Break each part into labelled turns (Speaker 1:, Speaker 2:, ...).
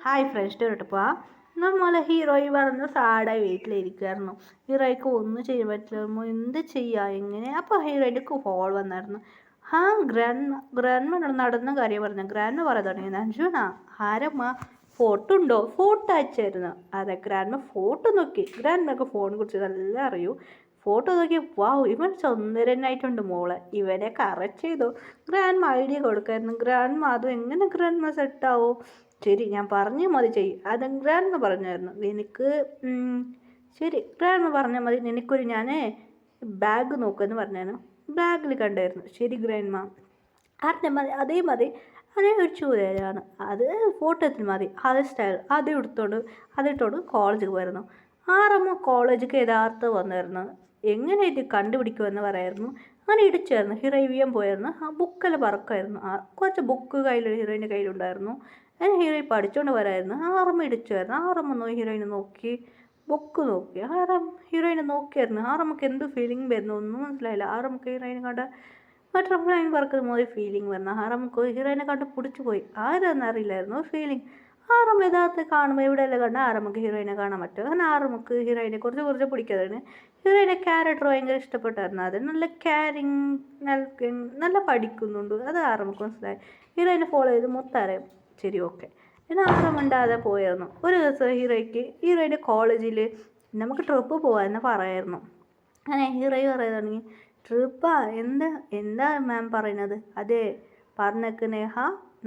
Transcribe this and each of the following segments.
Speaker 1: Hi friends കേട്ടപ്പോൾ നമ്മളെ ഹീറോയി പറഞ്ഞ സാഡായി വീട്ടിലിരിക്കുമായിരുന്നു. ഹീറോയ്ക്ക് ഒന്നും ചെയ്യാൻ പറ്റില്ലായിരുന്നു. എന്ത് ചെയ്യുക എങ്ങനെ? അപ്പോൾ ഹീറോയിൻ്റെ കോൾ വന്നായിരുന്നു. ഗ്രാൻഡ് നടന്ന കാര്യം പറഞ്ഞു. ഗ്രാൻഡ് പറയാൻ തുടങ്ങി. അഞ്ജുനാ ആരമ്മ ഫോട്ടോ ഉണ്ടോ? ഫോട്ടോ അയച്ചായിരുന്നു. അതെ, ഗ്രാൻഡ് ഫോട്ടോ നോക്കി. ഗ്രാൻഡ്ക്ക് ഫോണിനെ കുറിച്ച് നല്ല അറിയൂ. ഫോട്ടോ നോക്കി, വാവ് ഇവൻ സുന്ദരനായിട്ടുണ്ട് മോളെ, ഇവനെ കറക്റ്റ് ചെയ്തു. Grand idea കൊടുക്കായിരുന്നു. ഗ്രാൻഡ് അത് എങ്ങനെ ഗ്രാൻഡ് സെറ്റാവോ? ശരി, ഞാൻ പറഞ്ഞാൽ മതി ചെയ്യും. അത് ഗ്രാൻഡ് പറഞ്ഞായിരുന്നു. എനിക്ക് ശരി ഗ്രാൻഡ് പറഞ്ഞാൽ മതി. നിനക്കൊരു ഞാൻ ബാഗ് നോക്കുമെന്ന് പറഞ്ഞായിരുന്നു. ബാഗിൽ കണ്ടായിരുന്നു. ശരി ഗ്രാൻഡ് അറിഞ്ഞാൽ മതി. അതേ മതി, അതേ ഒരു ചൂരയാണ്. അത് ഫോട്ടോത്തിൽ മതി. അതേ സ്റ്റൈൽ അത് അതിട്ടോണ്ട് കോളേജിൽ പോയിരുന്നു. ആറമ്മ കോളേജിലേക്ക് യഥാർത്ഥം വന്നായിരുന്നു. എങ്ങനെയായിട്ട് കണ്ടുപിടിക്കുമെന്ന് പറയായിരുന്നു. അങ്ങനെ ഇടിച്ചായിരുന്നു. ഹീറോയിൻ പോയായിരുന്നു. ആ ബുക്കെല്ലാം പറക്കായിരുന്നു. കുറച്ച് ബുക്ക് ഹീറോയിൻ്റെ കയ്യിലുണ്ടായിരുന്നു. ഞാൻ ഹീറോയിൻ പഠിച്ചുകൊണ്ട് വരായിരുന്നു. ആറമ്മ ഇടിച്ചായിരുന്നു. ആറമ്മ ഹീറോയിനെ നോക്കി, ബുക്ക് നോക്കി. ഹീറോയിനെ നോക്കിയായിരുന്നു. ആറമ്മക്ക് എന്ത് ഫീലിംഗ് വരുന്നു ഒന്നും മനസ്സിലായില്ല. ആറമ്മക്ക് ഹീറോയിനെ കണ്ട ബട്ടർഫ്ലൈ പറക്കുന്ന പോലെ ഫീലിംഗ് വരുന്നു. ആറമ്മക്ക് ഹീറോയിനെ കണ്ട് പിടിച്ചു പോയി. ആരാന്നറിയില്ലായിരുന്നു ഫീലിംഗ്. ആറമ്മ യഥാർത്ഥത്തിൽ കാണുമ്പോൾ എവിടെയെല്ലാം കണ്ട ആറമ്മക്ക് ഹീറോയിനെ കാണാൻ പറ്റും. അങ്ങനെ ആറമ്മക്ക് ഹീറോയിനെ കുറച്ച് പിടിക്കാതാണ്. ഹീറോയിൻ്റെ ക്യാരക്ടർ ഭയങ്കര ഇഷ്ടപ്പെട്ടായിരുന്നു. അത് നല്ല കെയറിങ്, നല്ല പഠിക്കുന്നുണ്ട്. അത് ആറമ്മക്ക് മനസ്സിലായി. ഹീറോയിനെ ഫോളോ ചെയ്ത് മൊത്തം അറിയാം. ശരി, ഓക്കെ. എന്നാൽ ആറമ്മ ഉണ്ടാതെ പോയായിരുന്നു. ഒരു ദിവസം ഹീറോയിൻ്റെ കോളേജിൽ നമുക്ക് ട്രിപ്പ് പോകാമെന്ന് പറയായിരുന്നു. അങ്ങനെ ഹീറോയി പറയാൻ തുടങ്ങി. ട്രിപ്പാ? എന്താ മാം പറയുന്നത്? അതെ, പറഞ്ഞേക്ക് നേഹ,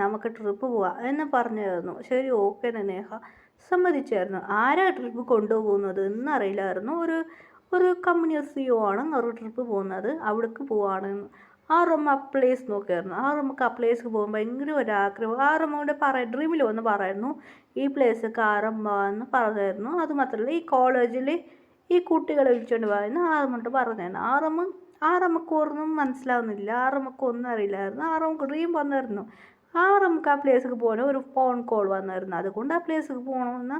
Speaker 1: നമുക്ക് ട്രിപ്പ് പോവാം എന്ന് പറഞ്ഞായിരുന്നു. ശരി, ഓക്കെ നേഹ സമ്മതിച്ചായിരുന്നു. ആരാ ട്രിപ്പ് കൊണ്ടുപോകുന്നത് എന്നറിയില്ലായിരുന്നു. ഒരു കമ്പനി CEO ആണ് ഒരു ട്രിപ്പ് പോകുന്നത്. അവിടേക്ക് പോവാണെന്ന് ആറമ്മ ആ പ്ലേസ് നോക്കിയായിരുന്നു. ആറമ്മക്ക് ആ പ്ലേസ് പോകുമ്പോൾ ഭയങ്കര ഒരാഗ്രഹം. ആറമ്മയുടെ ഡ്രീമിൽ വന്ന് പറയായിരുന്നു ഈ പ്ലേസൊക്കെ ആറമ്മ എന്ന് പറഞ്ഞായിരുന്നു. അതുമാത്രമല്ല ഈ കോളേജിൽ ഈ കുട്ടികളെ വിളിച്ചുകൊണ്ട് പോയെന്ന് ആറമ്മ പറഞ്ഞായിരുന്നു. ആറമ്മക്ക് ഒന്നും മനസ്സിലാവുന്നില്ല. ആറമ്മക്ക് ഒന്നും അറിയില്ലായിരുന്നു. ആറമ്മക്ക് ഡ്രീം വന്നായിരുന്നു. ആറമ്മക്ക് ആ പ്ലേസിലേക്ക് പോകണം. ഒരു ഫോൺ കോൾ വന്നായിരുന്നു. അതുകൊണ്ട് ആ പ്ലേസിലേക്ക് പോകണമെന്ന്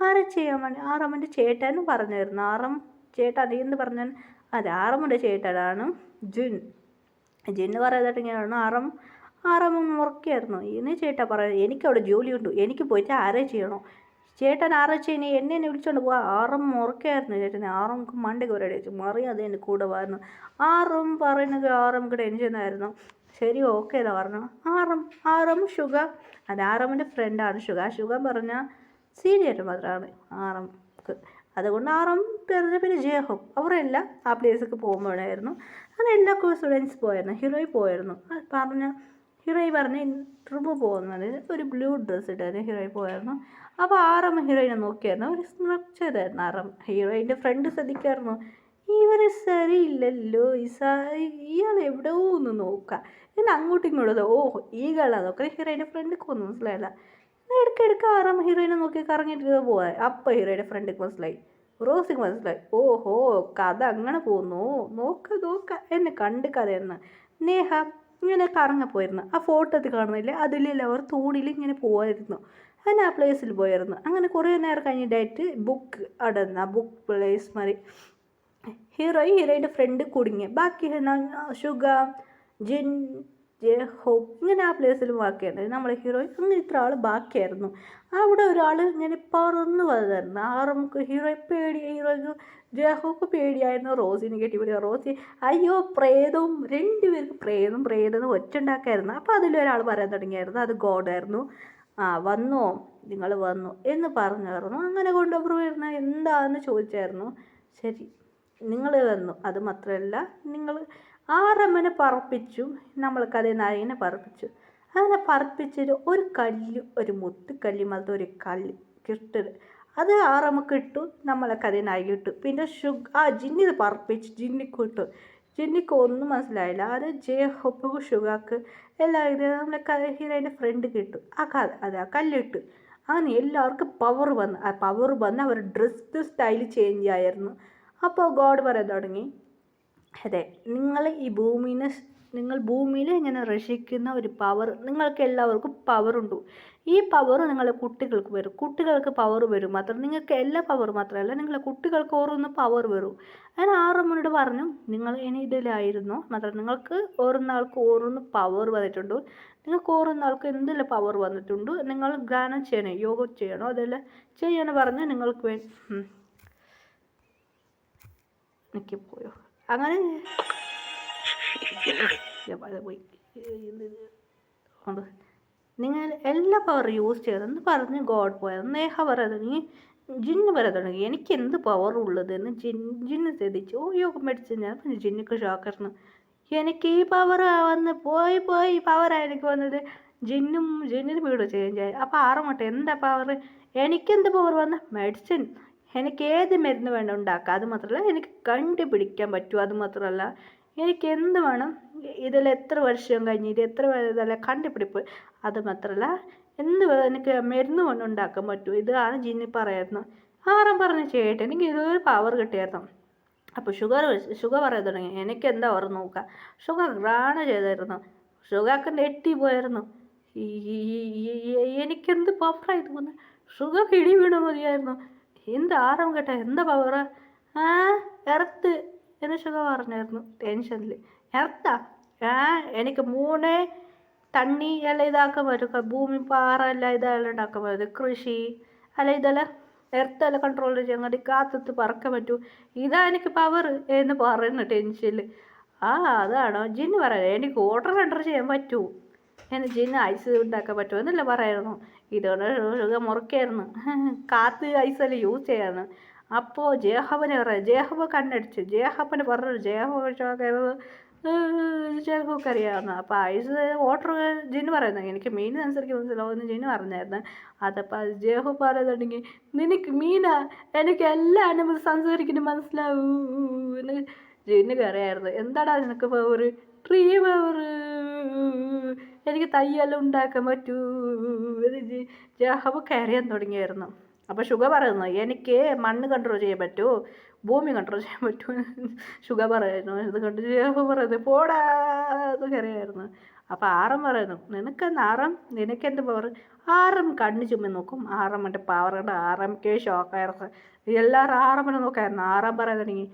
Speaker 1: ആരെ ചെയ്യാൻ വേണ്ടി ആറമ്മൻ്റെ ചേട്ടനും പറഞ്ഞായിരുന്നു. ചേട്ടാ നീ എന്ന് പറഞ്ഞാൽ അതെ, ആറമ്മൻ്റെ ചേട്ടനാണ് ജിന്ന് പറയാതിങ്ങനെയാണ് ആറമ്മ മുറക്കായിരുന്നു. ഇനി ചേട്ടാ പറയുന്നത് എനിക്കവിടെ ജോലിയുണ്ട്, എനിക്ക് പോയിട്ട് ആരെ ചെയ്യണോ? ചേട്ടൻ ആരെ ചെയ്യുന്ന എന്നെ വിളിച്ചോണ്ട് പോവാ. ആറമ്മ മുറക്കായിരുന്നു ചേട്ടനെ. ആറമ്മക്ക് മണ്ടയ്ക്ക് ഒരടിച്ചു മറിയാതെ എൻ്റെ കൂടെ വരുന്നു. പറയുന്നത് ആറമ്മക്ക് ടെൻഷനായിരുന്നു. ശരി, ഓക്കെ എന്നാ പറഞ്ഞു. ആറം ഷുഗ അത് ആറമ്മൻ്റെ ഫ്രണ്ടാണ് ഷുഗ പറഞ്ഞ സീനിയർ മാത്രമാണ് ആറമ്മക്ക്. അതുകൊണ്ട് ആറം പിന്നെ ജേഹബ് അവരെല്ലാം ആ പ്ലേസൊക്കെ പോകുമ്പോഴായിരുന്നു. അങ്ങനെ എല്ലാ സ്റ്റുഡൻസ് പോയായിരുന്നു. ഹീറോയി പോയായിരുന്നു. ഹീറോയി പറഞ്ഞ് ട്രിപ്പ് പോകുന്നത് ഒരു ബ്ലൂ ഡ്രസ്സ് ഇട്ടായിരുന്നു. ഹീറോയി പോയായിരുന്നു. അപ്പോൾ ആറമ്മ ഹീറോയിനെ നോക്കിയായിരുന്നു. ഒരു ചെയ്തായിരുന്നു ആറം. ഹീറോയിൻ്റെ ഫ്രണ്ട് ശ്രദ്ധിക്കായിരുന്നു. ഇവർ ശരിയില്ലല്ലോ, ഇയാൾ എവിടെയോ ഒന്ന് നോക്കാം എന്ന് അങ്ങോട്ടും ഇങ്ങോട്ടും. ഈ കളാ നോക്കാം. ഹീറോയിൻ്റെ ഫ്രണ്ടിക്ക് ഒന്നും മനസ്സിലായില്ല. ഇടയ്ക്കിടയ്ക്ക് ആറാം ഹീറോയിനെ നോക്കി കറങ്ങിയിട്ട് പോവാ. അപ്പം ഹീറോയുടെ ഫ്രണ്ടിക്ക് മനസ്സിലായി. റോസിക്ക് മനസ്സിലായി. ഓഹോ, കഥ അങ്ങനെ പോകുന്നു. നോക്ക എന്നെ കണ്ട് കഥയെന്ന്. നേഹ ഇങ്ങനെ കറങ്ങിപ്പോയിരുന്നു. ആ ഫോട്ടോത്തിൽ കാണുന്നില്ലേ, അതിലെല്ലാം അവർ തൂണിൽ ഇങ്ങനെ പോവായിരുന്നു. അങ്ങനെ ആ പ്ലേസിൽ പോയായിരുന്നു. അങ്ങനെ കുറേ നേരം കഴിഞ്ഞിട്ടായിട്ട് ബുക്ക് അടന്ന് ആ ബുക്ക് പ്ലേസ് മാറി ഹീറോയിൻ്റെ ഫ്രണ്ട് കുടുങ്ങി. ബാക്കി ഷുഗ, ജിൻ, ഹോപ്പ് ഇങ്ങനെ ആ പ്ലേസിൽ ബാക്കിയാണ്. നമ്മളെ ഹീറോയിൻ അങ്ങനെ ഇത്ര ആൾ ബാക്കിയായിരുന്നു. അവിടെ ഒരാൾ ഇങ്ങനെ പറന്ന് വന്നായിരുന്നു. ആറമ്മക്ക് ഹീറോയ്ക്ക് ജഹോക്ക് പേടിയായിരുന്നു. റോസിനെ കെട്ടിപ്പിടിക്കുക. റോസി അയ്യോ പ്രേതവും, രണ്ടുപേർക്ക് പ്രേതം ഒറ്റുണ്ടാക്കായിരുന്നു. അപ്പോൾ അതിലൊരാൾ പറയാൻ തുടങ്ങിയായിരുന്നു അത് ഗോഡായിരുന്നു. വന്നോ നിങ്ങൾ വന്നു എന്ന് പറഞ്ഞായിരുന്നു. അങ്ങനെ കൊണ്ടവർ വരുന്ന എന്താണെന്ന് ചോദിച്ചായിരുന്നു. ശരി, നിങ്ങൾ വന്നു. അത് മാത്രമല്ല നിങ്ങൾ ആറമ്മനെ പറപ്പിച്ചു. നമ്മൾക്ക് അതേ നായകനെ പറപ്പിച്ചു. അങ്ങനെ പറപ്പിച്ചിട്ട് ഒരു മുത്തുക്കല്ല് പോലത്തെ ഒരു കല്ല് കിട്ടത്. അത് ആറമ്മക്ക് ഇട്ടു. നമ്മളെ കഥയിനായി ഇട്ടു. പിന്നെ ജിന്നിത് പറപ്പിച്ചു. ജിന്നിക്ക് ഇട്ടു. ജിന്നിക്ക് ഒന്നും മനസ്സിലായില്ല. അത് ഹൊപ്പുക്ക് ഷുഗാക്ക് എല്ലാവരും നമ്മളെ ഹീറോയിൻ്റെ ഫ്രണ്ട് കിട്ടും. ആ കല്ലിട്ടു. അങ്ങനെ എല്ലാവർക്കും പവർ വന്നു. ആ പവർ വന്ന് അവർ ഡ്രസ്സ് സ്റ്റൈൽ ചേഞ്ച് ആയിരുന്നു. അപ്പോൾ ഗോഡ് പറയാൻ തുടങ്ങി. അതെ, നിങ്ങൾ ഭൂമിയിൽ ഇങ്ങനെ രക്ഷിക്കുന്ന ഒരു പവർ നിങ്ങൾക്ക് എല്ലാവർക്കും പവറുണ്ട്. ഈ പവർ നിങ്ങളെ കുട്ടികൾക്ക് വരും. കുട്ടികൾക്ക് പവർ വരും മാത്രം, നിങ്ങൾക്ക് എല്ലാ പവർ മാത്രമല്ല, നിങ്ങളെ കുട്ടികൾക്ക് ഓരോന്ന് പവർ വരും. ഞാൻ ആറമ്മനോട് പറഞ്ഞു, നിങ്ങൾ ഇനി ഇതിലായിരുന്നു മാത്രം നിങ്ങൾക്ക് ഓരോന്നാൾക്ക് ഓരോന്ന് പവർ വന്നിട്ടുണ്ട്. നിങ്ങൾക്ക് ഓരോന്നാൾക്ക് എന്തെല്ലാം പവർ വന്നിട്ടുണ്ട്. നിങ്ങൾ ധ്യാനം ചെയ്യണം, യോഗ ചെയ്യണോ അതെല്ലാം ചെയ്യാൻ പറഞ്ഞ് നിങ്ങൾക്ക് പോയോ അങ്ങനെ പോയി. നിങ്ങൾ എല്ലാ പവർ യൂസ് ചെയ്യണമെന്ന് പറഞ്ഞ് ഗോഡ് പോയത്. നേഹ പറയാൻ തുടങ്ങി, ജിന്ന് പറയാൻ തുടങ്ങി എനിക്ക് എന്ത് പവർ ഉള്ളതെന്ന് ജിന്ന് ശ്രദ്ധിച്ചു. യോഗ മേടിച്ച് ഞാൻ പറഞ്ഞു, ജിന്നക്ക് ഷോക്കായിരുന്നു. എനിക്ക് ഈ പവർ വന്ന് പോയി പവറാണ് എനിക്ക് വന്നത്. ജിന്നിന് വീട് ചേഞ്ച് ആയി. അപ്പോൾ ആറുമട്ടെ എന്താ പവർ? എനിക്കെന്ത് പവർ വന്ന മെഡിസിൻ. എനിക്ക് ഏത് മരുന്ന് വേണം ഉണ്ടാക്കാം. അത് മാത്രമല്ല എനിക്ക് കണ്ടുപിടിക്കാൻ പറ്റും. അത് മാത്രമല്ല എനിക്ക് എന്ത് വേണം, ഇതിൽ എത്ര വർഷം കഴിഞ്ഞ് ഇത് എത്ര ഇതെല്ലാം കണ്ടുപിടിപ്പ്. അത് മാത്രമല്ല എന്ത് എനിക്ക് മരുന്ന് കൊണ്ട് ഉണ്ടാക്കാൻ പറ്റും. ഇതാണ് ജിന്നി പറയായിരുന്നു. ആറും പറഞ്ഞ് ചേട്ടൻ എനിക്ക് ഇതൊരു പവർ കിട്ടിയായിരുന്നു. അപ്പോൾ ഷുഗർ പറയാൻ തുടങ്ങി, എനിക്ക് എന്താ ഓർമ്മ നോക്കുക. ഷുഗർ റാണ ചെയ്തായിരുന്നു. ഷുഗർക്ക് നെട്ടി പോയായിരുന്നു. എനിക്കെന്ത് പവറായി തോന്നുന്നു. ഷുഗർ ഇടി വീണ മതിയായിരുന്നു. എന്ത് ആറം കേട്ടാ എന്താ പവറ്? എർത്ത് എന്ന് ഷുഗർ പറഞ്ഞായിരുന്നു ടെൻഷനിൽ. എർത്താ എനിക്ക് മൂന്ന് തണ്ണി എല്ലാം ഇതാക്കാൻ പറ്റും. ഭൂമി പാറ എല്ലാം ഇതെല്ലാം ഉണ്ടാക്കാൻ പറ്റും. കൃഷി അല്ല ഇതെല്ലാം എർത്തെല്ലാം കൺട്രോൾ ചെയ്യാൻ വേണ്ടി കാത്തത്ത് പറക്കാൻ പറ്റൂ. ഇതാ എനിക്ക് പവർ എന്ന് പറയുന്നു ടെൻഷനിൽ. അതാണോ ജിന്ന് പറയാം. എനിക്ക് ഓർഡർ ചെയ്യാൻ പറ്റൂ. എന്നെ ജിന്ന് ഐസ് ഉണ്ടാക്കാൻ പറ്റുമോ എന്നല്ല പറയായിരുന്നു. ഇതോടെ ഷുഗർ മുറുക്കായിരുന്നു. കാത്ത് ഐസെല്ലാം യൂസ് ചെയ്യാന്ന്. അപ്പോൾ ജേഹബനെ പറയാം. ജേഹബ കണ്ണടിച്ചു. ജേഹബന് പറഞ്ഞു, ജേഹബ ഷോക്കായിരുന്നു. ജേഹബക്ക് അറിയാവുന്ന. അപ്പോൾ ഐസ് ഓർഡർ ജിന്ന് പറയുന്നത് എനിക്ക് മീനിനനുസരിച്ച് മനസ്സിലാവുമെന്ന് ജിന്ന് പറഞ്ഞായിരുന്നു. അതപ്പോൾ ജേഹബ് പറയുന്നുണ്ടെങ്കിൽ നിനക്ക് മീനാ, എനിക്ക് എല്ലാ അനുഭവം സംസാരിക്കുന്നു മനസ്സിലാവൂ എന്ന് ജിന്നിക്ക് അറിയായിരുന്നു. എന്താടാ നിനക്ക് പവർ? Tree power. എനിക്ക് തയ്യെല്ലാം ഉണ്ടാക്കാൻ പറ്റൂ എന്ന് ജേഹബക്ക് അറിയാൻ തുടങ്ങിയായിരുന്നു. അപ്പോൾ ഷുഗർ പറയുന്നു, എനിക്ക് മണ്ണ് കൺട്രോൾ ചെയ്യാൻ പറ്റൂ, ഭൂമി കൺട്രോൾ ചെയ്യാൻ പറ്റൂ. ഷുഗർ പറയുന്നു. ഇത് കണ്ട് ജേഹബ് പറയുന്നത് പോടാ എന്നൊക്കെ അറിയായിരുന്നു. അപ്പോൾ ആറം പറയുന്നു, നിനക്കെന്ത് പവർ? ആറം കണ്ണ് ചുമ്മി നോക്കും. ആറമ്മൻ്റെ പവർ കണ്ട് ആറമ്മയ്ക്ക് ഷോക്കായിരുന്നു. എല്ലാവരും ആറമ്മനെ നോക്കായിരുന്നു. ആറാം പറയാൻ തുടങ്ങി,